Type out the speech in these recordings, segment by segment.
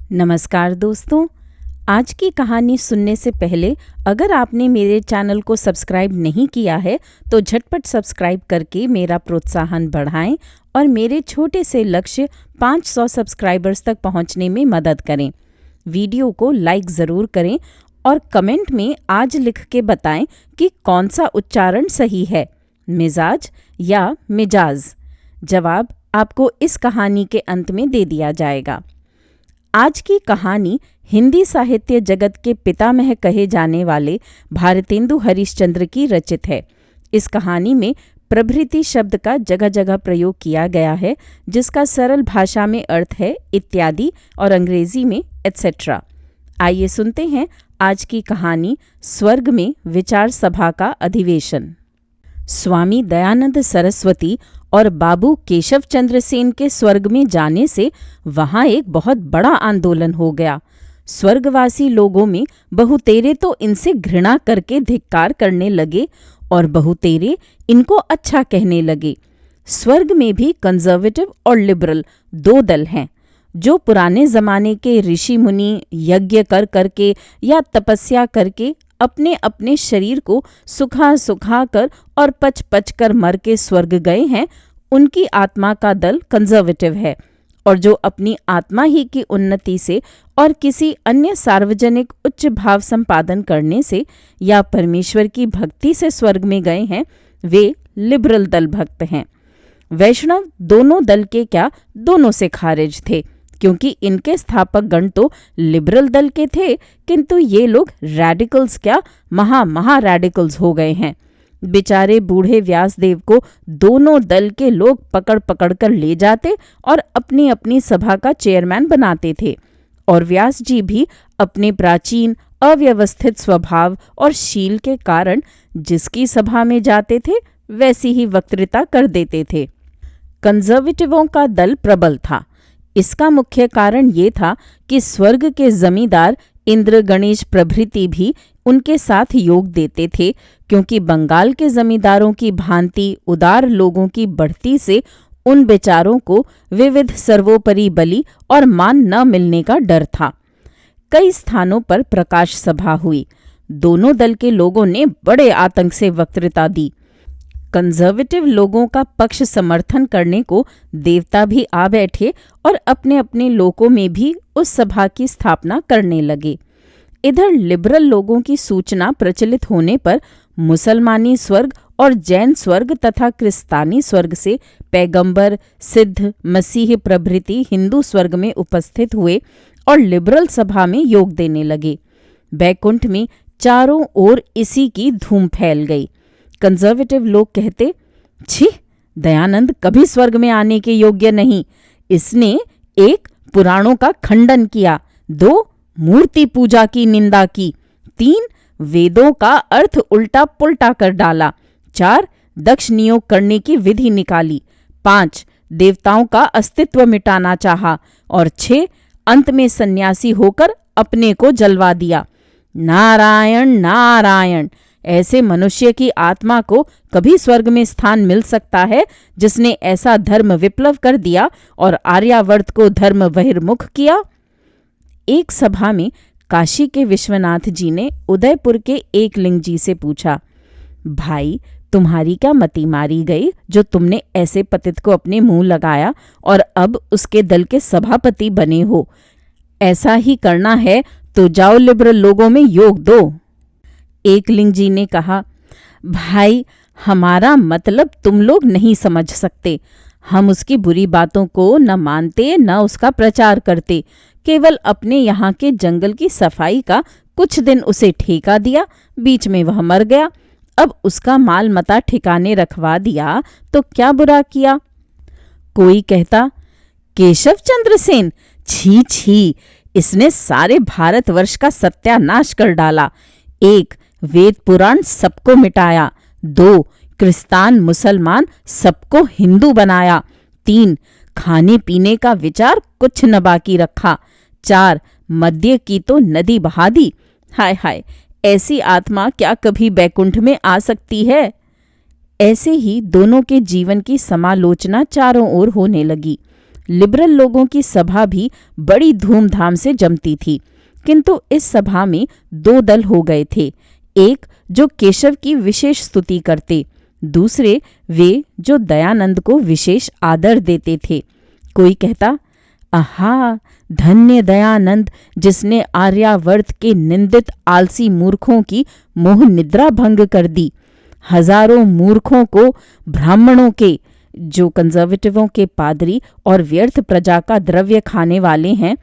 नमस्कार दोस्तों। आज की कहानी सुनने से पहले अगर आपने मेरे चैनल को सब्सक्राइब नहीं किया है तो झटपट सब्सक्राइब करके मेरा प्रोत्साहन बढ़ाएं और मेरे छोटे से लक्ष्य 500 सब्सक्राइबर्स तक पहुंचने में मदद करें। वीडियो को लाइक ज़रूर करें और कमेंट में आज लिख के बताएं कि कौन सा उच्चारण सही है, मिजाज या मिजाज। जवाब आपको इस कहानी के अंत में दे दिया जाएगा। आज की कहानी हिंदी साहित्य जगत के पितामह कहे जाने वाले भारतेंदु हरिश्चंद्र की रचित है। इस कहानी में प्रभृति शब्द का जगह जगह प्रयोग किया गया है, जिसका सरल भाषा में अर्थ है इत्यादि और अंग्रेजी में एटसेट्रा। आइए सुनते हैं आज की कहानी स्वर्ग में विचार सभा का अधिवेशन। स्वामी दयानंद सरस्वती और बाबू केशव चंद्र सेन के स्वर्ग में जाने से वहां एक बहुत बड़ा आंदोलन हो गया। स्वर्गवासी लोगों में बहुतेरे तो इनसे घृणा करके धिक्कार करने लगे और बहुतेरे इनको अच्छा कहने लगे। स्वर्ग में भी कंजर्वेटिव और लिबरल दो दल हैं। जो पुराने जमाने के ऋषि मुनि यज्ञ कर करके या तपस्या करके अपने अपने शरीर को सुखा सुखा कर और पच पच कर मर के स्वर्ग गए हैं, उनकी आत्मा का दल कंजर्वेटिव है। और जो अपनी आत्मा ही की उन्नति से और किसी अन्य सार्वजनिक उच्च भाव संपादन करने से या परमेश्वर की भक्ति से स्वर्ग में गए हैं, वे लिबरल दल भक्त हैं। वैष्णव दोनों दल के क्या दोनों से खारिज थे, क्योंकि इनके स्थापक गण तो लिबरल दल के थे, किंतु ये लोग रैडिकल्स क्या महा रैडिकल्स हो गए हैं। बेचारे बूढ़े व्यासदेव को दोनों दल के लोग पकड़ पकड़ कर ले जाते और अपनी अपनी सभा का चेयरमैन बनाते थे। और व्यास जी भी अपने प्राचीन अव्यवस्थित स्वभाव और शील के कारण जिसकी सभा में जाते थे वैसी ही वक्तृता कर देते थे। कंजर्वेटिवों का दल प्रबल था। इसका मुख्य कारण ये था कि स्वर्ग के जमींदार इंद्र गणेश प्रभृति भी उनके साथ योग देते थे, क्योंकि बंगाल के जमींदारों की भांति उदार लोगों की बढ़ती से उन बेचारों को विविध सर्वोपरि बलि और मान न मिलने का डर था। कई स्थानों पर प्रकाश सभा हुई। दोनों दल के लोगों ने बड़े आतंक से वक्तृता दी। कंजर्वेटिव लोगों का पक्ष समर्थन करने को देवता भी आ बैठे और अपने अपने लोकों में भी उस सभा की स्थापना करने लगे। इधर लिबरल लोगों की सूचना प्रचलित होने पर मुसलमानी स्वर्ग और जैन स्वर्ग तथा क्रिस्तानी स्वर्ग से पैगंबर, सिद्ध, मसीह प्रभृति हिंदू स्वर्ग में उपस्थित हुए और लिबरल सभा में योग देने लगे। बैकुंठ में चारों ओर इसी की धूम फैल गई। कंजर्वेटिव लोग कहते, छी, दयानंद कभी स्वर्ग में आने के योग्य नहीं। इसने एक, पुराणों का खंडन किया, 2, मूर्ति पूजा की निंदा की, 3, वेदों का अर्थ उल्टा पुल्टा कर डाला, 4, दक्ष नियोग करने की विधि निकाली, 5, देवताओं का अस्तित्व मिटाना चाहा और 6, अंत में सन्यासी होकर अपने को जलवा दिया। नारायण नारायण, ऐसे मनुष्य की आत्मा को कभी स्वर्ग में स्थान मिल सकता है जिसने ऐसा धर्म विप्लव कर दिया और आर्यावर्त को धर्म बहिर्मुख किया। एक सभा में काशी के विश्वनाथ जी ने उदयपुर के एकलिंग जी से पूछा, भाई, तुम्हारी क्या मति मारी गई जो तुमने ऐसे पतित को अपने मुंह लगाया और अब उसके दल के सभापति बने हो? ऐसा ही करना है तो जाओ लिबरल लोगों में योग दो। एकलिंग जी ने कहा, भाई, हमारा मतलब तुम लोग नहीं समझ सकते। हम उसकी बुरी बातों को न मानते न उसका प्रचार करते, केवल अपने यहाँ के जंगल की सफाई का कुछ दिन उसे ठेका दिया, बीच में वह मर गया। अब उसका माल मता ठिकाने रखवा दिया तो क्या बुरा किया? कोई कहता, केशव चंद्र सेन, छी छी, इसने सारे भारतवर्ष का सत्यानाश कर डाला। 1, वेद पुराण सबको मिटाया, 2, क्रिस्तान मुसलमान सबको हिंदू बनाया, 3, खाने पीने का विचार कुछ न बाकी रखा, 4, मद्य की तो नदी बहा दी। हाय हाय, ऐसी आत्मा क्या कभी बैकुंठ में आ सकती है? ऐसे ही दोनों के जीवन की समालोचना चारों ओर होने लगी। लिबरल लोगों की सभा भी बड़ी धूमधाम से जमती थी, किंतु इस सभा में दो दल हो गए थे। एक जो केशव की विशेष स्तुति करते, दूसरे वे जो दयानंद को विशेष आदर देते थे। कोई कहता, आहा, धन्य दयानंद, जिसने आर्यावर्त के निंदित आलसी मूर्खों की मोह निद्रा भंग कर दी, हजारों मूर्खों को, ब्राह्मणों के, जो कंजर्वेटिवों के पादरी और व्यर्थ प्रजा का द्रव्य खाने वाले हैं,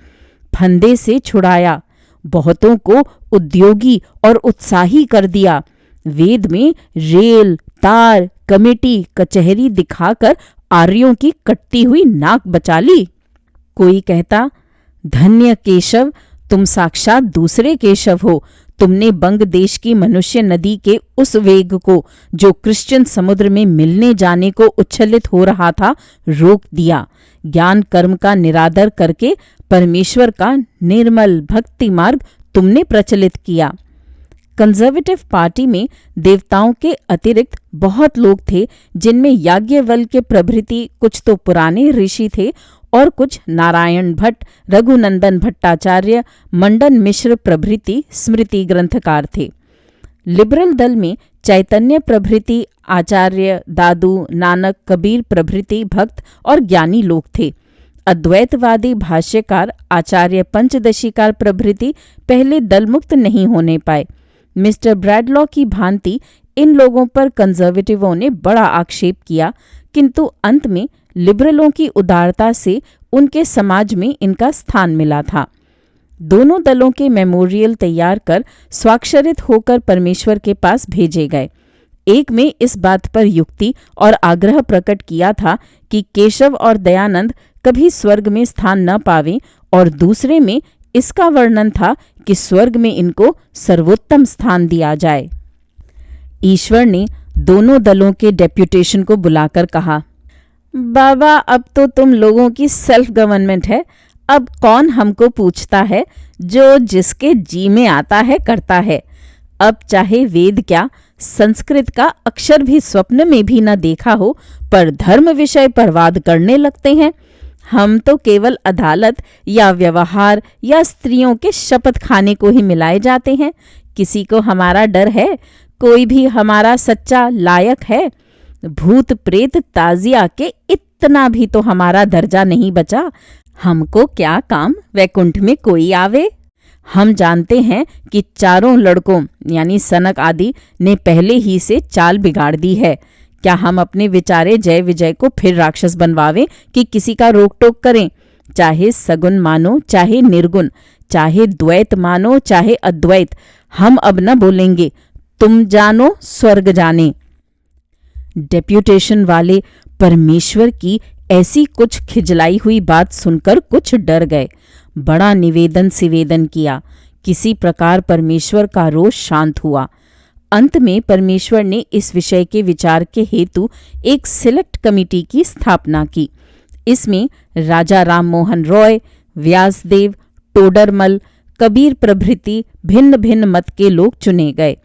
फंदे से छुड़ाया, बहुतों को उद्योगी और उत्साही कर दिया, वेद में रेल, तार, कमेटी, कचहरी दिखाकर आर्यों की कटती हुई नाक बचा ली। कोई कहता, धन्य केशव, तुम साक्षात दूसरे केशव हो। तुमने बंग देश की मनुष्य नदी के उस वेग को, जो क्रिश्चियन समुद्र में मिलने जाने को उच्छलित हो रहा था, रोक दिया। ज्ञान कर्म का निरादर करके परमेश्वर का निर्मल भक्ति मार्ग तुमने प्रचलित किया। कंजर्वेटिव पार्टी में देवताओं के अतिरिक्त बहुत लोग थे, जिनमें याज्ञवल्क्य प्रभृति कुछ तो पुराने ऋषि थे और कुछ नारायण भट्ट, रघुनंदन भट्टाचार्य, मंडन मिश्र प्रभृति स्मृति ग्रंथकार थे। लिबरल दल में चैतन्य प्रभृति, आचार्य, दादू, नानक, कबीर प्रभृति भक्त और ज्ञानी लोग थे। अद्वैतवादी भाष्यकार, आचार्य पंचदशीकार प्रभृति पहले दलमुक्त नहीं होने पाए। मिस्टर ब्रैडलॉ की भांति इन लोगों पर कंजर्वेटिवों ने बड़ा आक्षेप किया, किंतु अंत में लिबरलों की उदारता से उनके समाज में इनका स्थान मिला था। दोनों दलों के मेमोरियल तैयार कर स्वाक्षरित होकर परमेश्वर के पास भेजे गए। एक में इस बात पर युक्ति और आग्रह प्रकट किया था कि केशव और दयानंद कभी स्वर्ग में स्थान न पावें, और दूसरे में इसका वर्णन था कि स्वर्ग में इनको सर्वोत्तम स्थान दिया जाए। ईश्वर ने दोनों दलों के डेप्यूटेशन को बुलाकर कहा, बाबा, अब तो तुम लोगों की सेल्फ गवर्नमेंट है। अब कौन हमको पूछता है? जो जिसके जी में आता है करता है। अब चाहे वेद क्या, संस्कृत का अक्षर भी स्वप्न में भी न देखा हो, पर धर्म विषय पर वाद करने लगते हैं। हम तो केवल अदालत या व्यवहार या स्त्रियों के शपथ खाने को ही मिलाए जाते हैं। किसी को हमारा डर है? कोई भी हमारा सच्चा लायक है? भूत प्रेत ताजिया के इतना भी तो हमारा दर्जा नहीं बचा। हमको क्या काम वैकुंठ में कोई आवे? हम जानते हैं कि चारों लड़कों यानी सनक आदि ने पहले ही से चाल बिगाड़ दी है। क्या हम अपने विचारे जय विजय को फिर राक्षस बनवावें कि किसी का रोक टोक करें? चाहे सगुन मानो चाहे निर्गुण, चाहे द्वैत मानो चाहे अद्वैत, हम अब न बोलेंगे। तुम जानो स्वर्ग जाने। डेप्यूटेशन वाले परमेश्वर की ऐसी कुछ खिजलाई हुई बात सुनकर कुछ डर गए। बड़ा निवेदन सिवेदन किया। किसी प्रकार परमेश्वर का रोष शांत हुआ। अंत में परमेश्वर ने इस विषय के विचार के हेतु एक सिलेक्ट कमेटी की स्थापना की। इसमें राजा राम मोहन रॉय, व्यासदेव, टोडरमल, कबीर प्रभृति भिन्न भिन्न मत के लोग चुने गए।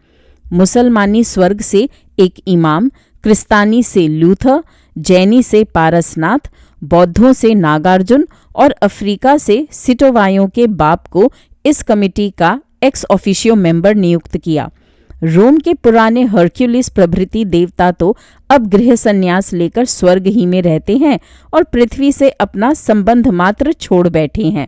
मुसलमानी स्वर्ग से एक इमाम, क्रिस्तानी से लूथर, जैनी से पारसनाथ, बौद्धों से नागार्जुन और अफ्रीका से सिटोवायों के बाप को इस कमेटी का एक्स ऑफिशियो मेंबर नियुक्त किया। रोम के पुराने हर्क्यूलिस प्रभृति देवता तो अब गृह संन्यास लेकर स्वर्ग ही में रहते हैं और पृथ्वी से अपना संबंध मात्र छोड़ बैठे हैं,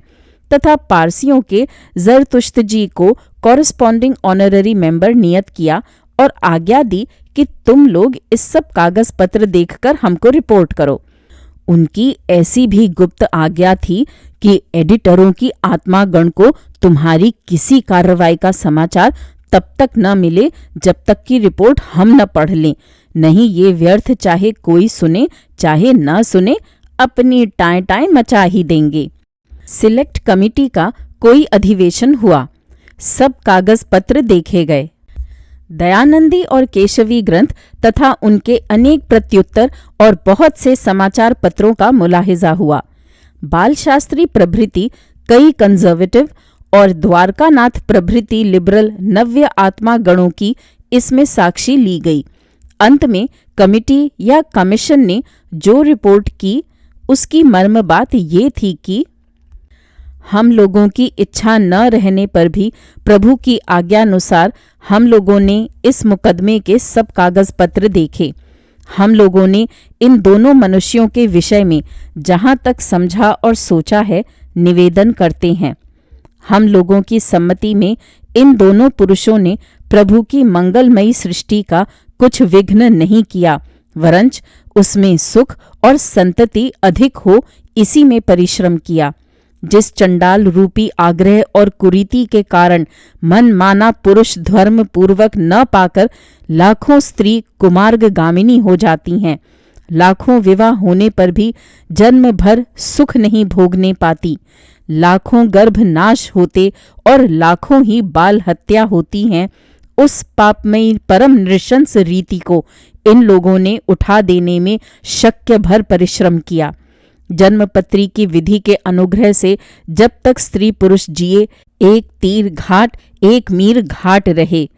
तथा पारसियों के जरतुश्त जी को कॉरेस्पॉन्डिंग ऑनररी मेंबर नियत किया और आज्ञा दी कि तुम लोग इस सब कागज पत्र देखकर हमको रिपोर्ट करो। उनकी ऐसी भी गुप्त आज्ञा थी कि एडिटरों की आत्मागण को तुम्हारी किसी कार्रवाई का समाचार तब तक न मिले जब तक की रिपोर्ट हम न पढ़ लें। नहीं ये व्यर्थ, चाहे कोई सुने चाहे न सुने, अपनी टाएं टाएं मचा ही देंगे। सिलेक्ट कमेटी का कोई अधिवेशन हुआ। सब कागज पत्र देखे गए। दयानंदी और केशवी ग्रंथ तथा उनके अनेक प्रत्युत्तर और बहुत से समाचार पत्रों का मुलाहिजा हुआ। बाल शास्त्री प्रभृति कई कंजर्वेटिव और द्वारकानाथ प्रभृति लिबरल नव्य आत्मा गणों की इसमें साक्षी ली गई। अंत में कमिटी या कमीशन ने जो रिपोर्ट की उसकी मर्म बात ये थी कि हम लोगों की इच्छा न रहने पर भी प्रभु की आज्ञानुसार हम लोगों ने इस मुकदमे के सब कागज पत्र देखे। हम लोगों ने इन दोनों मनुष्यों के विषय में जहां तक समझा और सोचा है निवेदन करते हैं। हम लोगों की सम्मति में इन दोनों पुरुषों ने प्रभु की मंगलमयी सृष्टि का कुछ विघ्न नहीं किया, वरंच उसमें सुख और संतति अधिक हो इसी में परिश्रम किया। जिस चंडाल रूपी आग्रह और कुरीति के कारण मन माना पुरुष धर्म पूर्वक न पाकर लाखों स्त्री कुमार्गामिनी हो जाती हैं, लाखों विवाह होने पर भी जन्म भर सुख नहीं भोगने पाती, लाखों गर्भ नाश होते और लाखों ही बाल हत्या होती हैं, उस पापमयी परम नृशंस रीति को इन लोगों ने उठा देने में शक्य भर परिश्रम किया। जन्मपत्री की विधि के अनुग्रह से जब तक स्त्री पुरुष जिए एक तीर घाट एक मीर घाट रहे।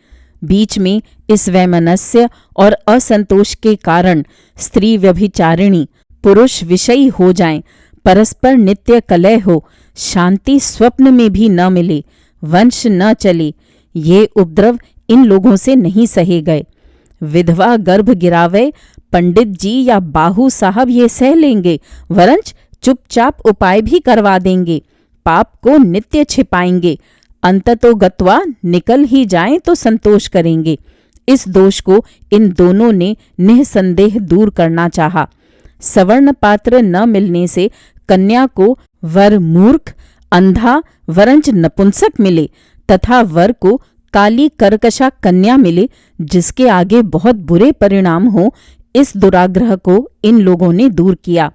बीच में इस वैमनस्य और असंतोष के कारण स्त्री व्यभिचारिणी पुरुष विषयी हो जाएं, परस्पर नित्य कलह हो, शांति स्वप्न में भी न मिले, वंश न चले, ये उपद्रव इन लोगों से नहीं सहे गए। विधवा गर्भ गिरावे पंडित जी या बाहू साहब ये सह लेंगे, वरंच चुपचाप उपाय भी करवा देंगे, पाप को नित्य छिपाएंगे, अंततो गत्वा निकल ही जाएं तो संतोष करेंगे। इस दोष को इन दोनों ने निःसंदेह दूर करना चाहा। सवर्ण पात्र न मिलने से कन्या को वर मूर्ख अंधा वरंच नपुंसक मिले तथा वर को काली कर्कशा कन्या मिले जिसके आगे बहुत बुरे परिणाम हो, इस दुराग्रह को इन लोगों ने दूर किया।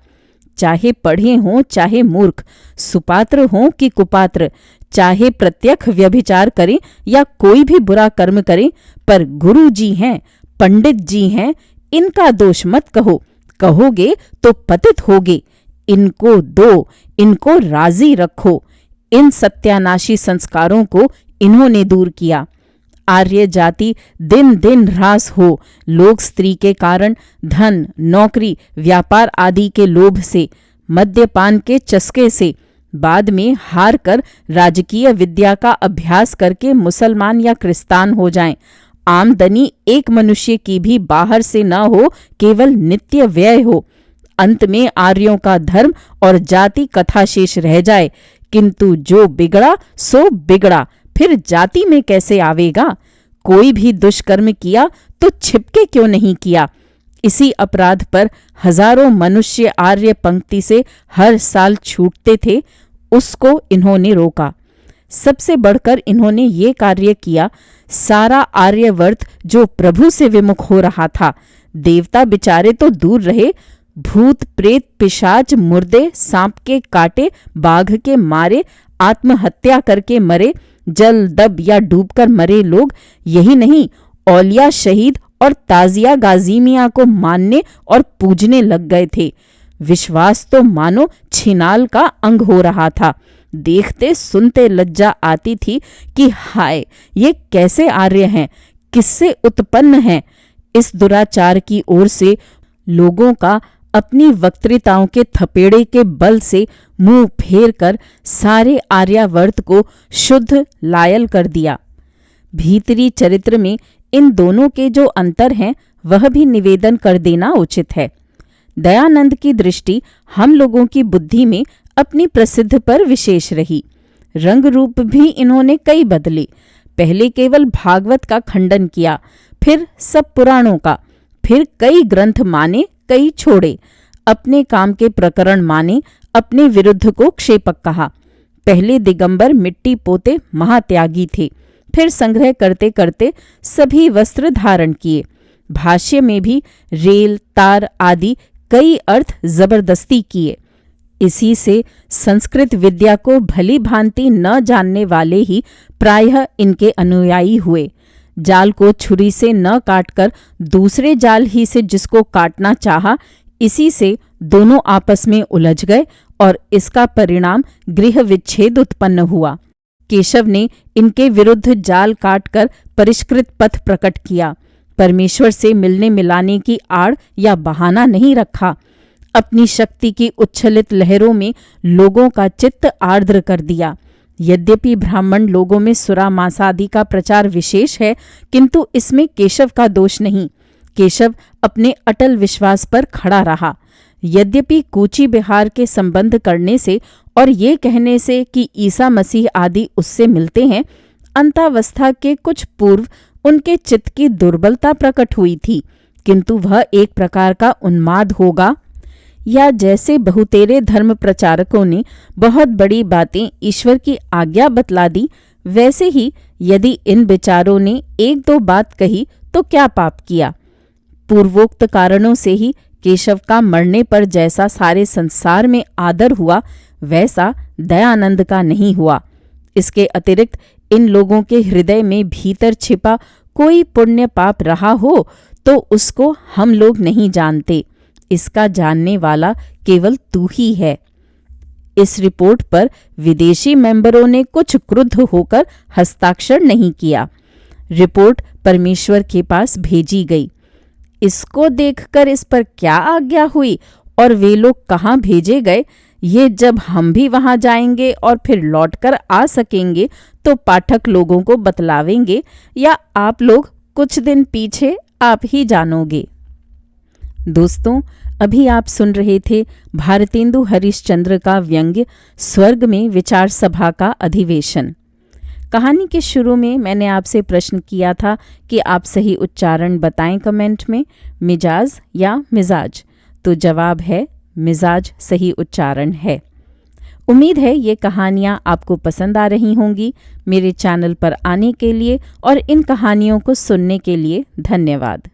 चाहे पढ़े हों चाहे मूर्ख, सुपात्र हों कि कुपात्र, चाहे प्रत्यक्ष व्यभिचार करें या कोई भी बुरा कर्म करें, पर गुरु जी हैं, पंडित जी हैं, इनका दोष मत कहो, कहोगे तो पतित होगे। इनको दो, इनको राजी रखो। इन सत्यानाशी संस्कारों को इन्होंने दूर किया। आर्य जाति दिन दिन ह्रास हो, लोग स्त्री के कारण धन नौकरी व्यापार आदि के लोभ से, मद्यपान के चस्के से, बाद में हार कर राजकीय विद्या का अभ्यास करके मुसलमान या क्रिस्तान हो जाएं, आमदनी एक मनुष्य की भी बाहर से न हो, केवल नित्य व्यय हो, अंत में आर्यों का धर्म और जाति कथाशेष रह जाए, किंतु जो बिगड़ा सो बिगड़ा, फिर जाति में कैसे आवेगा। कोई भी दुष्कर्म किया तो छिपके क्यों नहीं किया। इसी अपराध पर हजारों मनुष्य आर्य पंक्ति से हर साल छूटते थे, उसको इन्होंने रोका। सबसे बढ़कर इन्होंने ये कार्य किया, सारा आर्यवर्त जो प्रभु से विमुख हो रहा था, देवता बिचारे तो दूर रहे, भूत प्रेत पिशाच मुर्दे सांप के काटे बाघ के मारे आत्महत्या करके मरे, जल दब या डूबकर मरे लोग, यही नहीं औलिया शहीद और ताजिया गाजीमिया को मानने और पूजने लग गए थे। विश्वास तो मानो छिनाल का अंग हो रहा था। देखते सुनते लज्जा आती थी कि हाय ये कैसे आर्य हैं, किससे उत्पन्न हैं। इस दुराचार की ओर से लोगों का अपनी वक्तृताओं के थपेड़े के बल से मुंह फेर कर सारे आर्यावर्त को शुद्ध लायल कर दिया। भीतरी चरित्र में इन दोनों के जो अंतर हैं वह भी निवेदन कर देना उचित है। दयानंद की दृष्टि हम लोगों की बुद्धि में अपनी प्रसिद्ध पर विशेष रही। रंग रूप भी इन्होंने कई बदले। पहले केवल भागवत का खंडन किया, फिर सब पुराणों का, फिर कई ग्रंथ माने कई छोड़े, अपने काम के प्रकरण माने, अपने विरुद्ध को क्षेपक कहा। पहले दिगंबर मिट्टी पोते महात्यागी थे, फिर संग्रह करते करते सभी वस्त्र धारण किए। भाष्य में भी रेल तार आदि कई अर्थ जबरदस्ती किए। इसी से संस्कृत विद्या को भली भांति न जानने वाले ही प्रायः इनके अनुयायी हुए। जाल को छुरी से न काटकर दूसरे जाल ही से जिसको काटना चाहा, इसी से दोनों आपस में उलझ गए और इसका परिणाम गृह विच्छेद उत्पन्न हुआ। केशव ने इनके विरुद्ध जाल काटकर परिष्कृत पथ प्रकट किया। परमेश्वर से मिलने मिलाने की आड़ या बहाना नहीं रखा। अपनी शक्ति की उच्छलित लहरों में लोगों का चित्त आर्द्र कर दिया। यद्यपि ब्राह्मण लोगों में सुरा मांसादि का प्रचार विशेष है, किंतु इसमें केशव का दोष नहीं। केशव अपने अटल विश्वास पर खड़ा रहा। यद्यपि कूची बिहार के संबंध करने से और ये कहने से कि ईसा मसीह आदि उससे मिलते हैं, अंतावस्था के कुछ पूर्व उनके चित्त की दुर्बलता प्रकट हुई थी, किंतु वह एक प्रकार का उन्माद होगा, या जैसे बहुतेरे धर्म प्रचारकों ने बहुत बड़ी बातें ईश्वर की आज्ञा बतला दी, वैसे ही यदि इन विचारों ने एक दो बात कही तो क्या पाप किया। पूर्वोक्त कारणों से ही केशव का मरने पर जैसा सारे संसार में आदर हुआ, वैसा दयानंद का नहीं हुआ। इसके अतिरिक्त इन लोगों के हृदय में भीतर छिपा कोई पुण्य पाप रहा हो तो उसको हम लोग नहीं जानते। इसका जानने वाला केवल तू ही है। इस रिपोर्ट पर विदेशी मेंबरों ने कुछ क्रुद्ध होकर हस्ताक्षर नहीं किया। रिपोर्ट परमेश्वर के पास भेजी गई। इसको देखकर इस पर क्या आज्ञा हुई और वे लोग कहाँ भेजे गए, ये जब हम भी वहां जाएंगे और फिर लौटकर आ सकेंगे तो पाठक लोगों को बतलावेंगे, या आप लोग कुछ दिन पीछे आप ही जानोगे। दोस्तों, अभी आप सुन रहे थे भारतेंदु हरिश्चंद्र का व्यंग्य स्वर्ग में विचार सभा का अधिवेशन। कहानी के शुरू में मैंने आपसे प्रश्न किया था कि आप सही उच्चारण बताएं कमेंट में, मिजाज या मिजाज। तो जवाब है मिजाज सही उच्चारण है। उम्मीद है ये कहानियाँ आपको पसंद आ रही होंगी। मेरे चैनल पर आने के लिए और इन कहानियों को सुनने के लिए धन्यवाद।